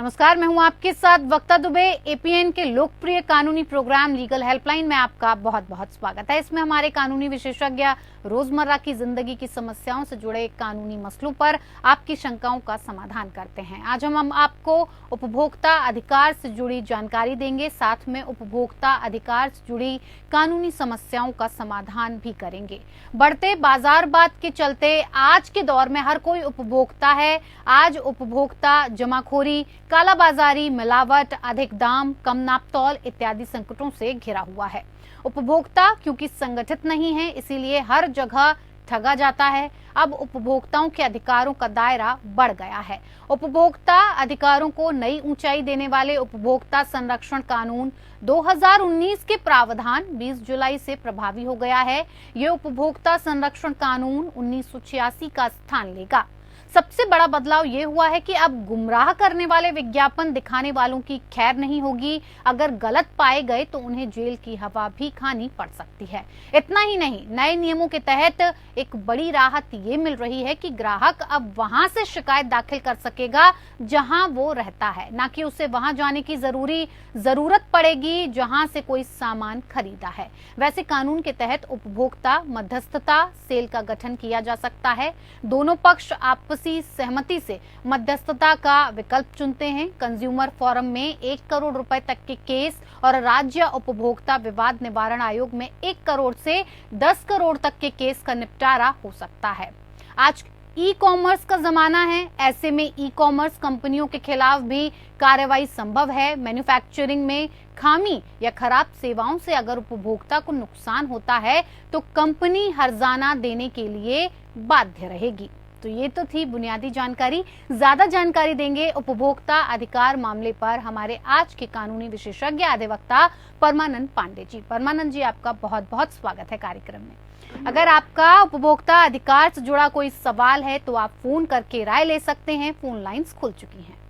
नमस्कार, मैं हूं आपके साथ वक्ता दुबे। एपीएन के लोकप्रिय कानूनी प्रोग्राम लीगल हेल्पलाइन में आपका बहुत बहुत स्वागत है। इसमें हमारे कानूनी विशेषज्ञ रोजमर्रा की जिंदगी की समस्याओं से जुड़े कानूनी मसलों पर आपकी शंकाओं का समाधान करते हैं। आज हम आपको उपभोक्ता अधिकार से जुड़ी जानकारी देंगे, साथ में उपभोक्ता अधिकार से जुड़ी कानूनी समस्याओं का समाधान भी करेंगे। बढ़ते बाजारवाद के चलते आज के दौर में हर कोई उपभोक्ता है। आज उपभोक्ता जमाखोरी, कालाबाजारी, मिलावट, अधिक दाम, कम नापतौल इत्यादि संकटों से घिरा हुआ है। उपभोक्ता क्योंकि संगठित नहीं है, इसीलिए हर जगह ठगा जाता है। अब उपभोक्ताओं के अधिकारों का दायरा बढ़ गया है। उपभोक्ता अधिकारों को नई ऊंचाई देने वाले उपभोक्ता संरक्षण कानून 2019 के प्रावधान 20 जुलाई से प्रभावी हो गया है। ये उपभोक्ता संरक्षण कानून 1986 का स्थान लेगा। सबसे बड़ा बदलाव ये हुआ है कि अब गुमराह करने वाले विज्ञापन दिखाने वालों की खैर नहीं होगी। अगर गलत पाए गए तो उन्हें जेल की हवा भी खानी पड़ सकती है। इतना ही नहीं, नए नियमों के तहत एक बड़ी राहत ये मिल रही है कि ग्राहक अब वहां से शिकायत दाखिल कर सकेगा जहां वो रहता है, ना कि उसे वहां जाने की जरूरत पड़ेगी जहां से कोई सामान खरीदा है। वैसे कानून के तहत उपभोक्ता मध्यस्थता सेल का गठन किया जा सकता है। दोनों पक्ष आपसी सहमति से मध्यस्थता का विकल्प चुनते हैं। कंज्यूमर फोरम में 1 करोड़ रुपए तक के केस और राज्य उपभोक्ता विवाद निवारण आयोग में 1 करोड़ से 10 करोड़ तक के केस का निपटारा हो सकता है। आज ई कॉमर्स का जमाना है, ऐसे में ई कॉमर्स कंपनियों के खिलाफ भी कार्रवाई संभव है। मैन्युफैक्चरिंग में खामी या खराब सेवाओं से अगर उपभोक्ता को नुकसान होता है तो कंपनी हर्जाना देने के लिए बाध्य रहेगी। तो ये तो थी बुनियादी जानकारी। ज्यादा जानकारी देंगे उपभोक्ता अधिकार मामले पर हमारे आज के कानूनी विशेषज्ञ अधिवक्ता परमानंद पांडे जी। परमानंद जी, आपका बहुत बहुत स्वागत है कार्यक्रम में। अगर आपका उपभोक्ता अधिकार से जुड़ा कोई सवाल है तो आप फोन करके राय ले सकते हैं। फोन लाइंस खुल चुकी हैं।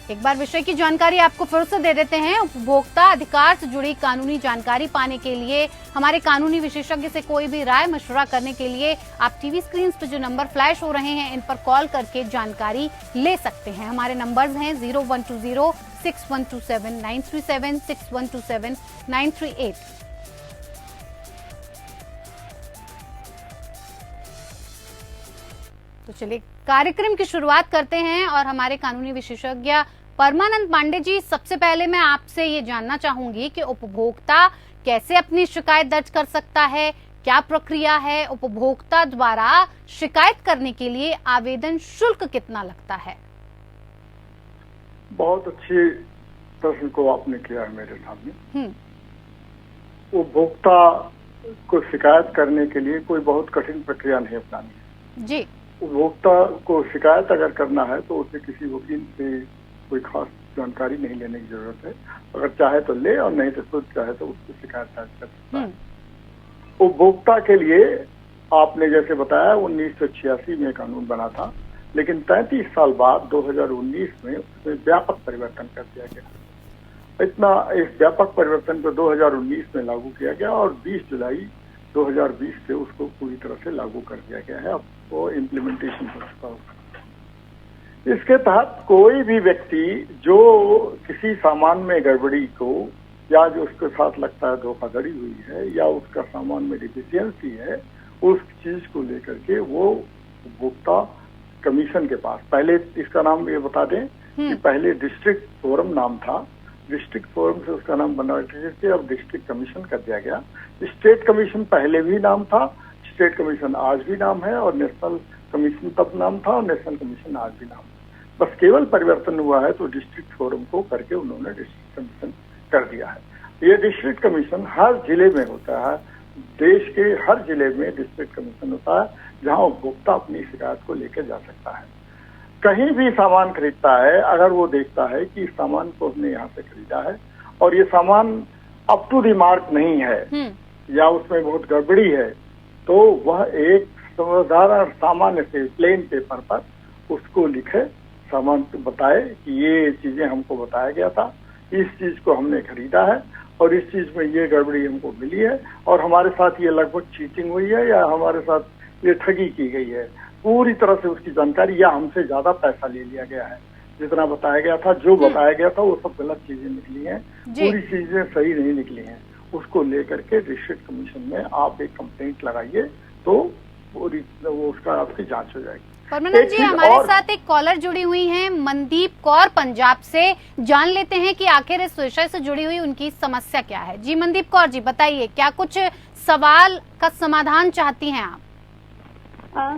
एक बार विषय की जानकारी आपको फिर से दे देते हैं। उपभोक्ता अधिकार से जुड़ी कानूनी जानकारी पाने के लिए, हमारे कानूनी विशेषज्ञ से कोई भी राय मशवरा करने के लिए आप टीवी स्क्रीन पर जो नंबर फ्लैश हो रहे हैं इन पर कॉल करके जानकारी ले सकते हैं। हमारे नंबर्स हैं 0120 6127 937 6127 938। तो चलिए कार्यक्रम की शुरुआत करते हैं और हमारे कानूनी विशेषज्ञ परमानंद पांडे जी, सबसे पहले मैं आपसे ये जानना चाहूंगी कि उपभोक्ता कैसे अपनी शिकायत दर्ज कर सकता है, क्या प्रक्रिया है, उपभोक्ता द्वारा शिकायत करने के लिए आवेदन शुल्क कितना लगता है? बहुत अच्छी प्रश्न को आपने किया है मेरे सामने। उपभोक्ता को शिकायत करने के लिए कोई बहुत कठिन प्रक्रिया नहीं अपनानी है जी। उपभोक्ता को शिकायत अगर करना है तो उसे किसी वकील से कोई खास जानकारी नहीं लेने की जरूरत है। अगर चाहे तो ले और नहीं तो खुद चाहे तो उसको शिकायत दर्ज कर सकता है। उपभोक्ता के लिए आपने जैसे बताया 1986 में कानून बना था, लेकिन 33 साल बाद 2019 में उसमें व्यापक परिवर्तन कर दिया गया। इस व्यापक परिवर्तन को 2019 में लागू किया गया और 20 जुलाई 2020 से उसको पूरी तरह से लागू कर दिया गया है। अब वो इम्प्लीमेंटेशन हो चुका होगा। इसके तहत कोई भी व्यक्ति जो किसी सामान में गड़बड़ी को या जो उसके साथ लगता है धोखाधड़ी हुई है या उसका सामान में डिफिशियंसी है, उस चीज को लेकर के वो उपभोक्ता कमीशन के पास, पहले इसका नाम ये बता दें कि पहले डिस्ट्रिक्ट फोरम नाम था, डिस्ट्रिक्ट फोरम से उसका नाम बना के अब डिस्ट्रिक्ट कमीशन कर दिया गया। स्टेट कमीशन पहले भी नाम था, स्टेट कमीशन आज भी नाम है और नेशनल कमीशन तब नाम था और नेशनल कमीशन आज भी नाम है। बस केवल परिवर्तन हुआ है तो डिस्ट्रिक्ट फोरम को करके उन्होंने डिस्ट्रिक्ट कमीशन कर दिया है। ये डिस्ट्रिक्ट कमीशन हर जिले में होता है, देश के हर जिले में डिस्ट्रिक्ट कमीशन होता है जहां उपभोक्ता अपनी शिकायत को लेकर जा सकता है। कहीं भी सामान खरीदता है, अगर वो देखता है कि इस सामान को हमने यहाँ से खरीदा है और ये सामान अप टू द मार्क नहीं है या उसमें बहुत गड़बड़ी है, तो वह एक साधारण सामान्य से प्लेन पेपर पर उसको लिखे, सामान को बताए कि ये चीजें हमको बताया गया था, इस चीज को हमने खरीदा है और इस चीज में ये गड़बड़ी हमको मिली है और हमारे साथ ये लगभग चीटिंग हुई है या हमारे साथ ये ठगी की गई है। पूरी तरह से उसकी जानकारी या हमसे ज्यादा पैसा ले लिया गया है, जितना बताया गया था, जो बताया गया था वो सब गलत चीजें निकली हैं, पूरी चीजें सही नहीं निकली हैं। उसको लेकर के डिस्ट्रिक्ट कमीशन में आप एक कंप्लेंट लगाइए तो पूरी वो उसका आपकी जांच हो जाएगी। परमानंद जी, हमारे साथ एक कॉलर जुड़ी हुई हैं मनदीप कौर पंजाब से। जान लेते हैं कि आखिर इस विषय से जुड़ी हुई उनकी समस्या क्या है। जी मनदीप कौर जी, बताइए, क्या कुछ सवाल का समाधान चाहती हैं आप?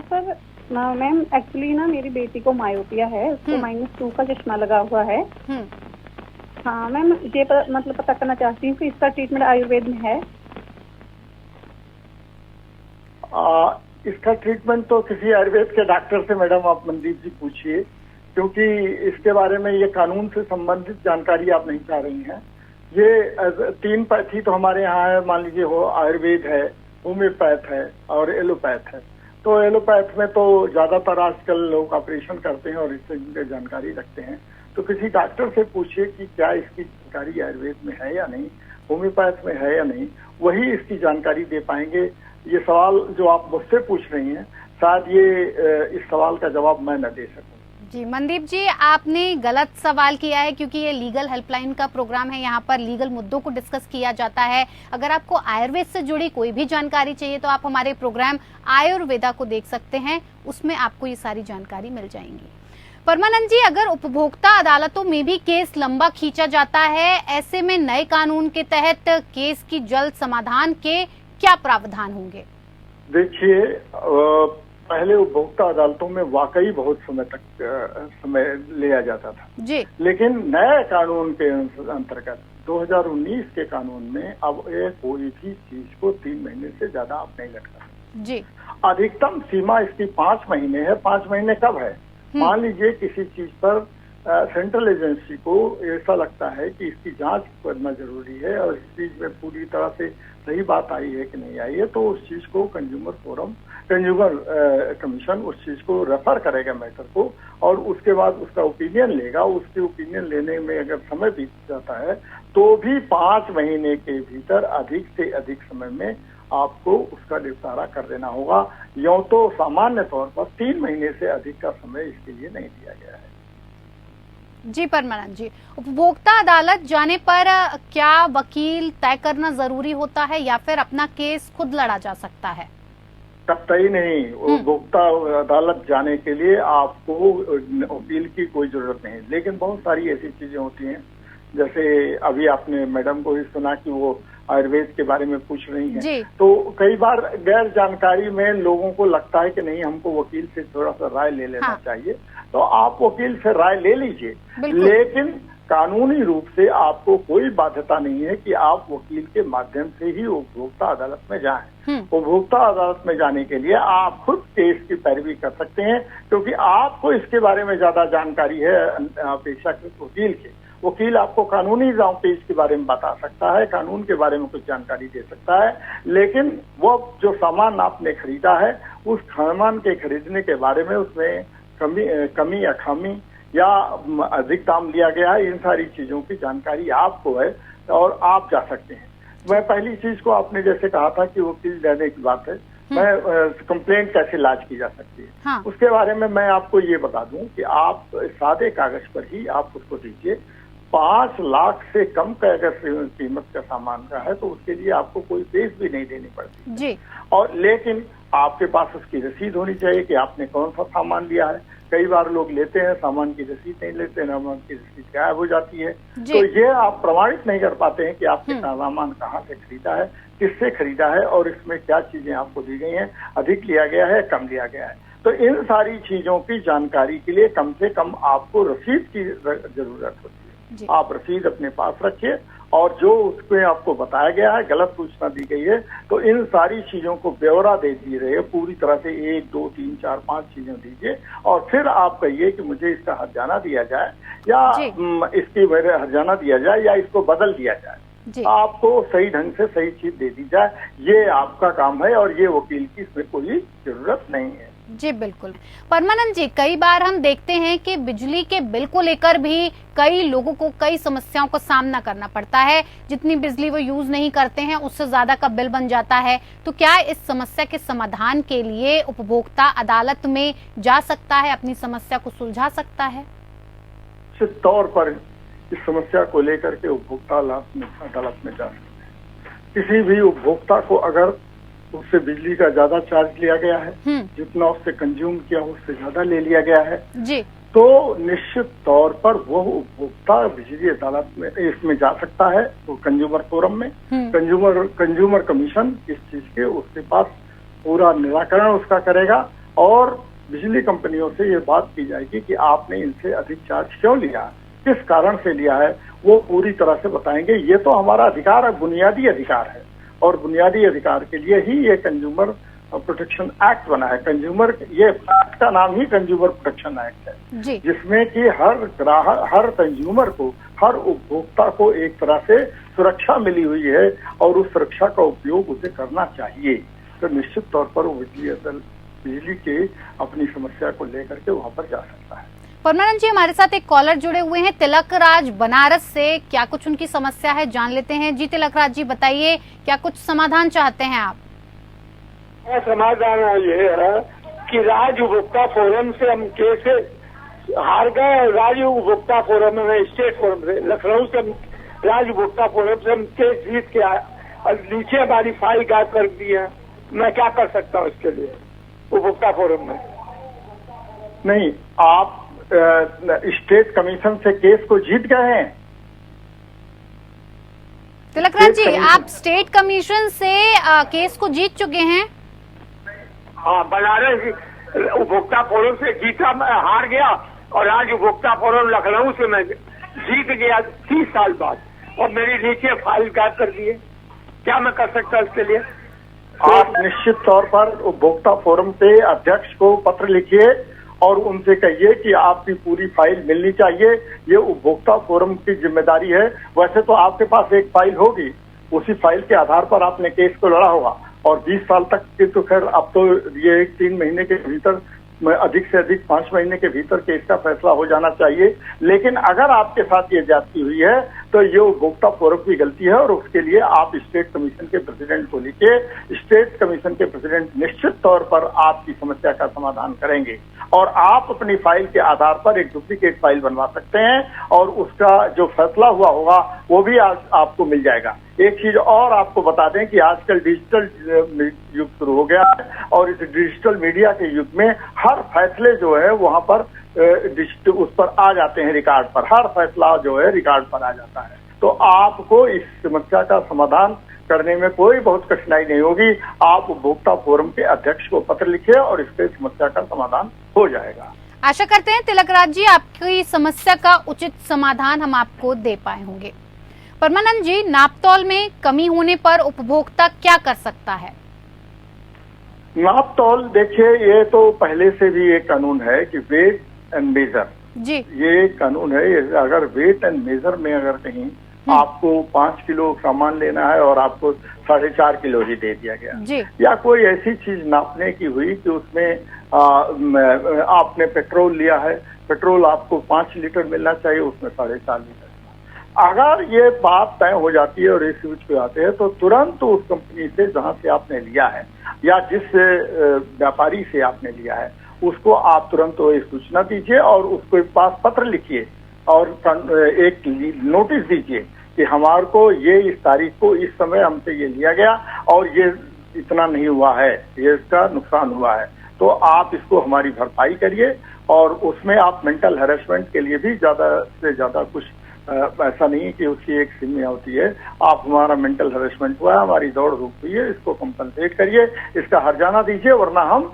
सर मैम, एक्चुअली ना मेरी बेटी को मायोपिया है, उसको -2 का चश्मा लगा हुआ है। हाँ मैम, ये मतलब पता करना चाहती हूँ कि इसका ट्रीटमेंट आयुर्वेद में है। इसका ट्रीटमेंट तो किसी आयुर्वेद के डॉक्टर से मैडम आप मनदीप जी पूछिए, क्योंकि इसके बारे में ये कानून से संबंधित जानकारी आप नहीं चाह रही हैं। ये 3 पैथी तो हमारे यहाँ है, मान लीजिए हो आयुर्वेद है, होम्योपैथ है और एलोपैथ है। तो एलोपैथ में तो ज्यादातर आजकल लोग ऑपरेशन करते हैं और इससे जानकारी रखते हैं। तो किसी डॉक्टर से पूछिए कि क्या इसकी जानकारी आयुर्वेद में है या नहीं, होम्योपैथ में है या नहीं, वही इसकी जानकारी दे पाएंगे। ये सवाल जो आप मुझसे पूछ रही हैं, शायद ये इस सवाल का जवाब मैं न दे सकूं। जी मनदीप जी, आपने गलत सवाल किया है, क्योंकि ये लीगल हेल्पलाइन का प्रोग्राम है, यहाँ पर लीगल मुद्दों को डिस्कस किया जाता है। अगर आपको आयुर्वेद से जुड़ी कोई भी जानकारी चाहिए तो आप हमारे प्रोग्राम आयुर्वेदा को देख सकते हैं, उसमें आपको ये सारी जानकारी मिल जाएंगी। परमानंद जी, अगर उपभोक्ता अदालतों में भी केस लंबा खींचा जाता है, ऐसे में नए कानून के तहत केस की जल्द समाधान के क्या प्रावधान होंगे? देखिए, पहले उपभोक्ता अदालतों में वाकई बहुत समय तक समय लिया जाता था जी, लेकिन नए कानून के अंतर्गत 2019 के कानून में अब कोई भी चीज को 3 महीने से ज्यादा आप नहीं लटका जी। अधिकतम सीमा इसकी 5 महीने है। 5 महीने कब है? मान लीजिए किसी चीज पर सेंट्रल एजेंसी को ऐसा लगता है कि इसकी जांच करना जरूरी है और इस चीज में पूरी तरह से सही बात आई है कि नहीं आई है, तो उस चीज को कंज्यूमर कमीशन उस चीज को रेफर करेगा मैटर को, और उसके बाद उसका ओपिनियन लेगा। उसके ओपिनियन लेने में अगर समय बीत जाता है तो भी 5 महीने के भीतर अधिक से अधिक समय में आपको उसका निपटारा कर देना होगा। यूं तो सामान्य तौर पर 3 महीने से अधिक का समय इसके लिए नहीं दिया गया है। जी परमानंद जी, उपभोक्ता अदालत जाने पर क्या वकील तय करना जरूरी होता है या फिर अपना केस खुद लड़ा जा सकता है? कतई नहीं। उपभोक्ता अदालत जाने के लिए आपको वकील की कोई जरूरत नहीं, लेकिन बहुत सारी ऐसी चीजें होती हैं, जैसे अभी आपने मैडम को ही सुना कि वो आयुर्वेद के बारे में पूछ रही हैं, तो कई बार गैर जानकारी में लोगों को लगता है कि नहीं, हमको वकील से थोड़ा सा राय ले लेना चाहिए, तो आप वकील से राय ले लीजिए, लेकिन कानूनी रूप से आपको कोई बाध्यता नहीं है कि आप वकील के माध्यम से ही उपभोक्ता अदालत में जाएं। उपभोक्ता अदालत में जाने के लिए आप खुद केस की पैरवी कर सकते हैं, क्योंकि आपको इसके बारे में ज्यादा जानकारी है अपेक्षाकृत वकील के। वकील आपको कानूनी पेज के बारे में बता सकता है, कानून के बारे में कुछ जानकारी दे सकता है, लेकिन वो जो सामान आपने खरीदा है उस सामान के खरीदने के बारे में उसमें कमी या खामी या अधिक दाम लिया गया है, इन सारी चीजों की जानकारी आपको है और आप जा सकते हैं। मैं पहली चीज को आपने जैसे कहा था कि वकील जाने की बात है, मैं कंप्लेंट कैसे लाज की जा सकती है, उसके बारे में मैं आपको ये बता दूं कि आप सादे कागज पर ही आप उसको दीजिए। 5 लाख से कम का अगर कीमत का सामान का है तो उसके लिए आपको कोई फीस भी नहीं देनी पड़ती जी। और लेकिन आपके पास उसकी रसीद होनी चाहिए कि आपने कौन सा सामान लिया है। कई बार लोग लेते हैं, सामान की रसीद नहीं लेते, सामान की रसीद गायब हो जाती है, तो ये आप प्रमाणित नहीं कर पाते हैं कि आपने सामान कहाँ से खरीदा है, किससे खरीदा है और इसमें क्या चीजें आपको दी गई हैं, अधिक लिया गया है, कम लिया गया है। तो इन सारी चीजों की जानकारी के लिए कम से कम आपको रसीद की जरूरत होती है। आप रसीद अपने पास रखिए और जो उसमें आपको बताया गया है, गलत सूचना दी गई है, तो इन सारी चीजों को ब्यौरा दे दिए रहे पूरी तरह से 1, 2, 3, 4, 5 चीजें दीजिए और फिर आप कहिए कि मुझे इसका हर्जाना दिया जाए या इसकी हर्जाना दिया जाए या इसको बदल दिया जाए। आपको सही ढंग से सही चीज दे दी जाए, ये आपका काम है और ये वकील की इसमें कोई जरूरत नहीं है। जी बिल्कुल। परमानंद जी, कई बार हम देखते हैं कि बिजली के बिल को लेकर भी कई लोगों को कई समस्याओं का सामना करना पड़ता है। जितनी बिजली वो यूज नहीं करते हैं उससे ज्यादा का बिल बन जाता है। तो क्या इस समस्या के समाधान के लिए उपभोक्ता अदालत में जा सकता है, अपनी समस्या को सुलझा सकता है? निश्चित तौर पर इस समस्या को लेकर के उपभोक्ता अदालत में जा सकते हैं। किसी भी उपभोक्ता को अगर उससे बिजली का ज्यादा चार्ज लिया गया है, जितना उससे कंज्यूम किया उससे ज्यादा ले लिया गया है जी, तो निश्चित तौर पर वो उपभोक्ता बिजली अदालत में इसमें जा सकता है। तो कंज्यूमर फोरम में कंज्यूमर कमीशन इस चीज के उसके पास पूरा निराकरण उसका करेगा और बिजली कंपनियों से ये बात की जाएगी कि आपने इनसे अधिक चार्ज क्यों लिया, किस कारण से लिया है, वो पूरी तरह से बताएंगे। ये तो हमारा अधिकार है, बुनियादी अधिकार है और बुनियादी अधिकार के लिए ही ये कंज्यूमर प्रोटेक्शन एक्ट बना है। ये एक्ट का नाम ही कंज्यूमर प्रोटेक्शन एक्ट है, जिसमें कि हर कंज्यूमर को, हर उपभोक्ता को एक तरह से सुरक्षा मिली हुई है और उस सुरक्षा का उपयोग उसे करना चाहिए। तो निश्चित तौर पर वो बिजली के अपनी समस्या को लेकर के वहाँ पर जा सकता है। परमानंद जी, हमारे साथ एक कॉलर जुड़े हुए हैं तिलक राज बनारस से। क्या कुछ उनकी समस्या है, जान लेते हैं। जी तिलक राज जी, बताइए, क्या कुछ समाधान चाहते हैं आप? समाधान ये है कि राज्य उपभोक्ता फोरम से हम केस हार गए। राज्य उपभोक्ता फोरम में, स्टेट फोरम से, लखनऊ से राज्य उपभोक्ता फोरम से हम केस जीत के आए और नीचे हमारी फाइल गायब कर दी है। मैं क्या कर सकता हूँ इसके लिए उपभोक्ता फोरम में? नहीं, आप स्टेट कमीशन से केस को जीत गए हैं। तिलक राज जी, आप स्टेट कमीशन से केस को जीत चुके हैं? हाँ, बनारस उपभोक्ता फोरम से जीता, मैं हार गया और आज उपभोक्ता फोरम लखनऊ से मैं जीत गया 30 साल बाद और मेरी नीचे फाइल गायब कर दी है। क्या मैं कर सकता हूँ इसके लिए? आप निश्चित तौर पर उपभोक्ता फोरम के अध्यक्ष को पत्र लिखिए और उनसे कहिए कि आपकी पूरी फाइल मिलनी चाहिए। ये उपभोक्ता फोरम की जिम्मेदारी है। वैसे तो आपके पास एक फाइल होगी, उसी फाइल के आधार पर आपने केस को लड़ा होगा और 20 साल तक की तो खैर अब तो ये 3 महीने के भीतर, अधिक से अधिक 5 महीने के भीतर केस का फैसला हो जाना चाहिए। लेकिन अगर आपके साथ ये ज्यादती हुई है तो ये उपभोक्ता फोरम की गलती है और उसके लिए आप स्टेट कमीशन के प्रेसिडेंट को लिखिए। स्टेट कमीशन के प्रेसिडेंट निश्चित तौर पर आपकी समस्या का समाधान करेंगे और आप अपनी फाइल के आधार पर एक डुप्लीकेट फाइल बनवा सकते हैं और उसका जो फैसला हुआ होगा वो भी आपको मिल जाएगा। एक चीज और आपको बता दें कि आजकल डिजिटल युग शुरू हो गया है और इस डिजिटल मीडिया के युग में हर फैसले जो है वहां पर उस पर आ जाते हैं, रिकॉर्ड पर। हर फैसला जो है रिकॉर्ड पर आ जाता है। तो आपको इस समस्या का समाधान करने में कोई बहुत कठिनाई नहीं होगी। आप उपभोक्ता फोरम के अध्यक्ष को पत्र लिखिए और इससे समस्या का समाधान हो जाएगा। आशा करते हैं तिलक राज जी, आपकी समस्या का उचित समाधान हम आपको दे पाए होंगे। परमानंद जी, नापतौल में कमी होने पर उपभोक्ता क्या कर सकता है? नापतौल, देखिए, ये तो पहले से भी एक कानून है कि वेट एंड मेजर जी, ये कानून है। अगर वेट एंड मेजर में अगर कहीं आपको 5 किलो सामान लेना है और आपको 4.5 किलो ही दे दिया गया जी, या कोई ऐसी चीज नापने की हुई कि उसमें आपने पेट्रोल लिया है, पेट्रोल आपको 5 लीटर मिलना चाहिए, उसमें 4.5 लीटर। अगर ये बात तय हो जाती है और इस यूज पे आते हैं तो तुरंत उस कंपनी से जहां से आपने लिया है या जिस व्यापारी से आपने लिया है उसको आप तुरंत सूचना दीजिए और उसको पास पत्र लिखिए और एक नोटिस दीजिए कि हमारे को ये इस तारीख को इस समय हमसे ये लिया गया और ये इतना नहीं हुआ है, ये इसका नुकसान हुआ है, तो आप इसको हमारी भरपाई करिए। और उसमें आप मेंटल हैरेसमेंट के लिए भी ज्यादा से ज्यादा कुछ ऐसा नहीं है कि उसकी एक सीमा होती है। आप हमारा मेंटल हैरेसमेंट हुआ है, हमारी दौड़ धूप हुई है, इसको कंपनसेट करिए, इसका हर्जाना दीजिए, वरना हम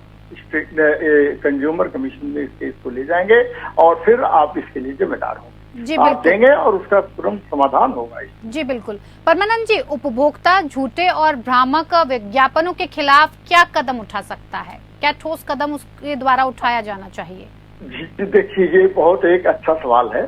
कंज्यूमर कमीशन में इस केस को ले जाएंगे और फिर आप इसके लिए जिम्मेदार होंगे। जी, आप देंगे और उसका तुरंत समाधान होगा। जी बिल्कुल। परमानंद जी, उपभोक्ता झूठे और भ्रामक विज्ञापनों के खिलाफ क्या कदम उठा सकता है? क्या ठोस कदम उसके द्वारा उठाया जाना चाहिए? जी देखिए, ये बहुत एक अच्छा सवाल है।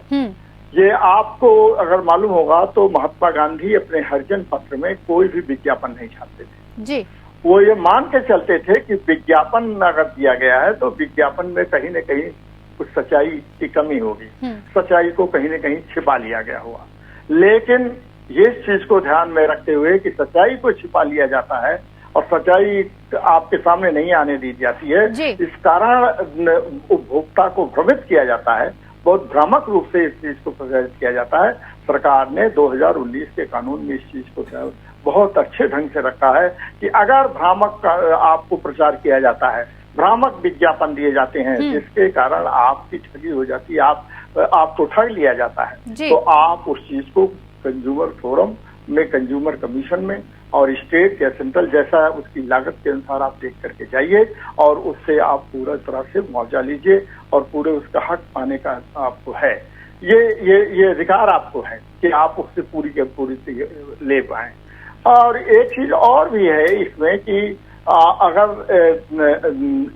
ये आपको अगर मालूम होगा तो महात्मा गांधी अपने हरिजन पत्र में कोई भी विज्ञापन नहीं छापते थे जी, वो ये मान के चलते थे कि विज्ञापन अगर दिया गया है तो विज्ञापन में कहीं न कहीं कुछ सच्चाई की कमी होगी, सच्चाई को कहीं न कहीं छिपा लिया गया होगा। लेकिन ये चीज को ध्यान में रखते हुए कि सच्चाई को छिपा लिया जाता है और सच्चाई आपके सामने नहीं आने दी जाती है, इस कारण उपभोक्ता को भ्रमित किया जाता है, बहुत भ्रामक रूप से इस चीज को प्रचारित किया जाता है। सरकार ने 2019 के कानून में इस चीज को बहुत अच्छे ढंग से रखा है कि अगर भ्रामक आपको प्रचार किया जाता है, भ्रामक विज्ञापन दिए जाते हैं जिसके कारण आपकी ठगी हो जाती है, आपको ठग लिया जाता है, तो आप उस चीज को कंज्यूमर फोरम में, कंज्यूमर कमीशन में और स्टेट या सेंट्रल जैसा उसकी लागत के अनुसार आप देख करके जाइए और उससे आप पूरा तरह से मुआवजा लीजिए और पूरे उसका हक पाने का आपको है। ये अधिकार आपको है कि आप उससे पूरी के पूरी ले पाएं। और एक चीज और भी है इसमें कि अगर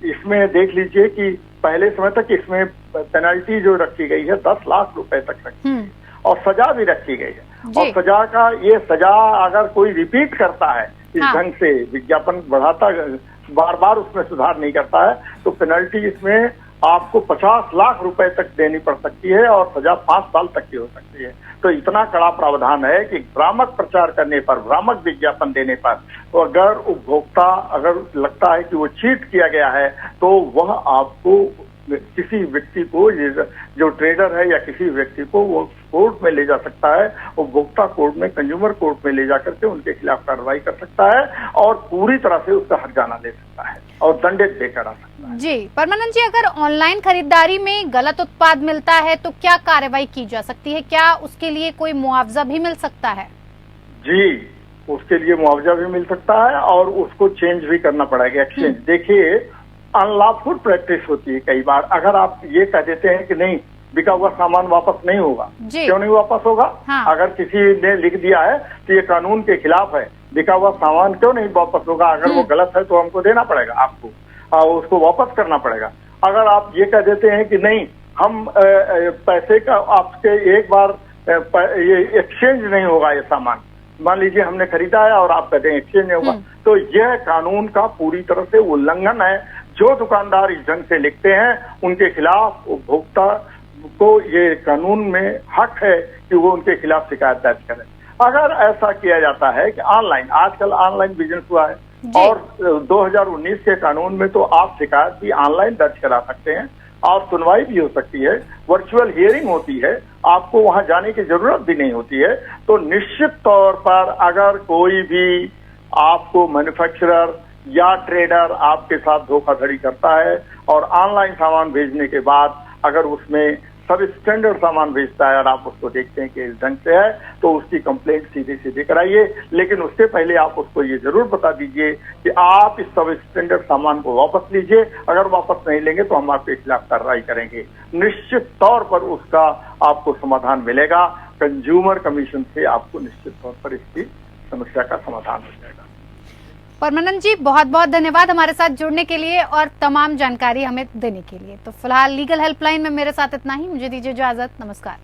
इसमें देख लीजिए कि पहले समय तक इसमें पेनल्टी जो रखी गई है 10 लाख रुपए तक रखी और सजा भी रखी गई है। और सजा का ये सजा अगर कोई रिपीट करता है इस ढंग से विज्ञापन बढ़ाता, बार बार उसमें सुधार नहीं करता है, तो पेनल्टी इसमें आपको 50 लाख रुपए तक देनी पड़ सकती है और सजा 5 साल तक की हो सकती है। तो इतना कड़ा प्रावधान है कि भ्रामक प्रचार करने पर, भ्रामक विज्ञापन देने पर, तो अगर उपभोक्ता अगर लगता है कि वो चीट किया गया है तो वह आपको किसी व्यक्ति को, जो ट्रेडर है या किसी व्यक्ति को, वो कोर्ट में ले जा सकता है, उपभोक्ता कोर्ट में, कंज्यूमर कोर्ट में ले जा करके उनके खिलाफ कार्रवाई कर सकता है और पूरी तरह से उसका हर्जाना दे सकता है और दंडित देकर आ सकता है। जी परमानंद जी, अगर ऑनलाइन खरीदारी में गलत उत्पाद मिलता है तो क्या कार्रवाई की जा सकती है? क्या उसके लिए कोई मुआवजा भी मिल सकता है? जी, उसके लिए मुआवजा भी मिल सकता है और उसको चेंज भी करना पड़ेगा, एक्सचेंज। देखिए, अनलॉफुल प्रैक्टिस होती है कई बार। अगर आप ये कह देते हैं कि नहीं, बिका हुआ सामान वापस नहीं होगा, क्यों नहीं वापस होगा? अगर किसी ने लिख दिया है तो ये कानून के खिलाफ है, बिका हुआ सामान क्यों नहीं वापस होगा? अगर वो गलत है तो हमको देना पड़ेगा, आपको उसको वापस करना पड़ेगा। अगर आप ये कह देते हैं कि नहीं, हम पैसे का आपके एक बार ये एक्सचेंज नहीं होगा, ये सामान मान लीजिए हमने खरीदा है और आप कहते हैं एक्सचेंज नहीं होगा, तो यह कानून का पूरी तरह से उल्लंघन है। जो दुकानदार इस ढंग से लिखते हैं उनके खिलाफ उपभोक्ता को ये कानून में हक है कि वो उनके खिलाफ शिकायत दर्ज करें। अगर ऐसा किया जाता है कि ऑनलाइन, आजकल ऑनलाइन बिजनेस हुआ है और 2019 के कानून में तो आप शिकायत भी ऑनलाइन दर्ज करा सकते हैं और सुनवाई भी हो सकती है, वर्चुअल हियरिंग होती है, आपको वहां जाने की जरूरत भी नहीं होती है। तो निश्चित तौर पर अगर कोई भी आपको मैन्युफैक्चरर या ट्रेडर आपके साथ धोखाधड़ी करता है और ऑनलाइन सामान भेजने के बाद अगर उसमें सब स्टैंडर्ड सामान भेजता है और आप उसको देखते हैं कि इस ढंग से है, तो उसकी कंप्लेंट सीधे कराइए। लेकिन उससे पहले आप उसको ये जरूर बता दीजिए कि आप इस सब स्टैंडर्ड सामान को वापस लीजिए, अगर वापस नहीं लेंगे तो हम आपके खिलाफ कार्रवाई करेंगे। निश्चित तौर पर उसका आपको समाधान मिलेगा। कंज्यूमर कमीशन से आपको निश्चित तौर पर इसकी समस्या का समाधान हो जाएगा। परमानंद जी, बहुत बहुत धन्यवाद हमारे साथ जुड़ने के लिए और तमाम जानकारी हमें देने के लिए। तो फिलहाल लीगल हेल्पलाइन में मेरे साथ इतना ही, मुझे दीजिए इजाजत, नमस्कार।